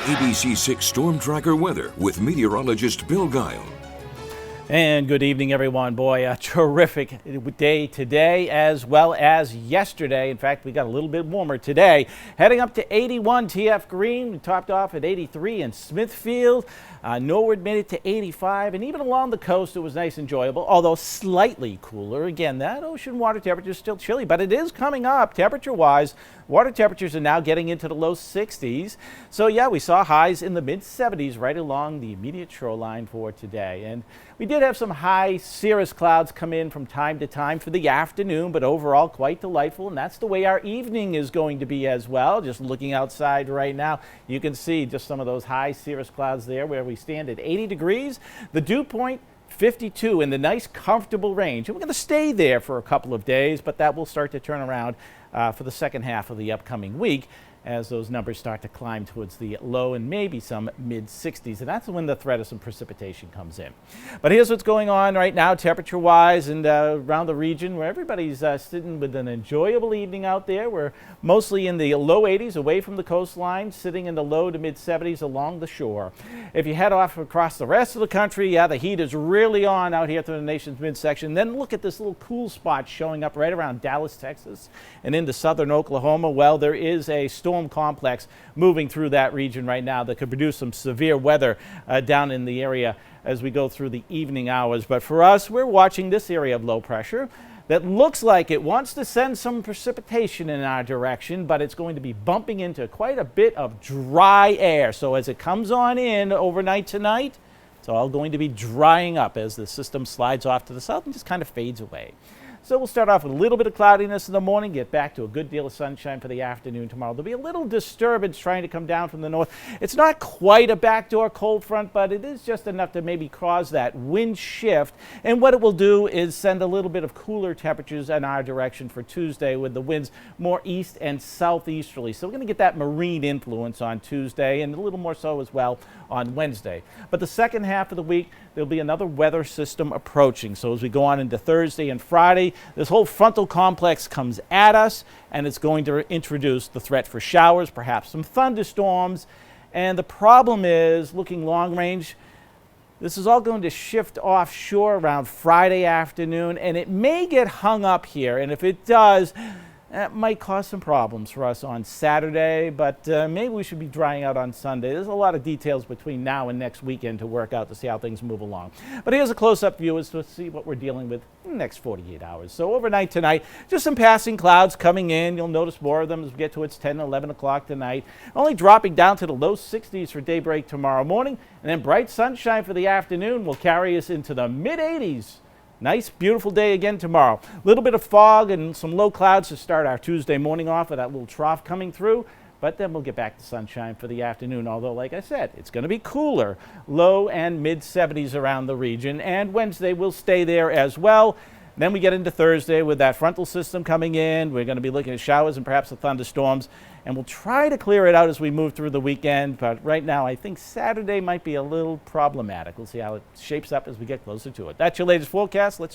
ABC6 Storm Tracker weather with meteorologist Bill Guile. And good evening, everyone. Boy, a terrific day today as well as yesterday. In fact, we got a little bit warmer today. Heading up to 81 TF Green. We topped off at 83 in Smithfield. Norwood made it to 85, and even along the coast it was nice and enjoyable, although slightly cooler. Again, that ocean water temperature is still chilly, but it is coming up temperature-wise. Water temperatures are now getting into the low 60s. So yeah, we saw highs in the mid 70s right along the immediate shoreline for today. And we did have some high cirrus clouds come in from time to time for the afternoon, but overall quite delightful. And that's the way our evening is going to be as well. Just looking outside right now, you can see just some of those high cirrus clouds there where we stand at 80 degrees. The dew point 52 in the nice comfortable range, and we're going to stay there for a couple of days, but that will start to turn around for the second half of the upcoming week as those numbers start to climb towards the low and maybe some mid 60s, and that's when the threat of some precipitation comes in. But here's what's going on right now temperature wise and around the region where everybody's sitting with an enjoyable evening out there. We're mostly in the low 80s away from the coastline, sitting in the low to mid 70s along the shore. If you head off across the rest of the country, yeah, the heat is really on out here through the nation's midsection. Then look at this little cool spot showing up right around Dallas, Texas and into southern Oklahoma. Well, there is a storm complex moving through that region right now that could produce some severe weather down in the area as we go through the evening hours. But for us, we're watching this area of low pressure that looks like it wants to send some precipitation in our direction, but it's going to be bumping into quite a bit of dry air. So as it comes on in overnight tonight, it's all going to be drying up as the system slides off to the south and just kind of fades away. So we'll start off with a little bit of cloudiness in the morning, get back to a good deal of sunshine for the afternoon tomorrow. There'll be a little disturbance trying to come down from the north. It's not quite a backdoor cold front, but it is just enough to maybe cause that wind shift. And what it will do is send a little bit of cooler temperatures in our direction for Tuesday with the winds more east and southeasterly. So we're going to get that marine influence on Tuesday and a little more so as well on Wednesday. But the second half of the week, there'll be another weather system approaching. So as we go on into Thursday and Friday, this whole frontal complex comes at us, and it's going to introduce the threat for showers, perhaps some thunderstorms. And the problem is, looking long range, this is all going to shift offshore around Friday afternoon, and it may get hung up here. And if it does, that might cause some problems for us on Saturday, but maybe we should be drying out on Sunday. There's a lot of details between now and next weekend to work out to see how things move along. But here's a close-up view as to see what we're dealing with in the next 48 hours. So overnight tonight, just some passing clouds coming in. You'll notice more of them as we get towards 10, 11 o'clock tonight. Only dropping down to the low 60s for daybreak tomorrow morning, and then bright sunshine for the afternoon will carry us into the mid-80s. Nice, beautiful day again tomorrow. A little bit of fog and some low clouds to start our Tuesday morning off with that little trough coming through, but then we'll get back to sunshine for the afternoon, although, like I said, it's going to be cooler, low and mid 70s around the region, and Wednesday will stay there as well. Then we get into Thursday with that frontal system coming in. We're going to be looking at showers and perhaps the thunderstorms, and we'll try to clear it out as we move through the weekend. But right now, I think Saturday might be a little problematic. We'll see how it shapes up as we get closer to it. That's your latest forecast. Let's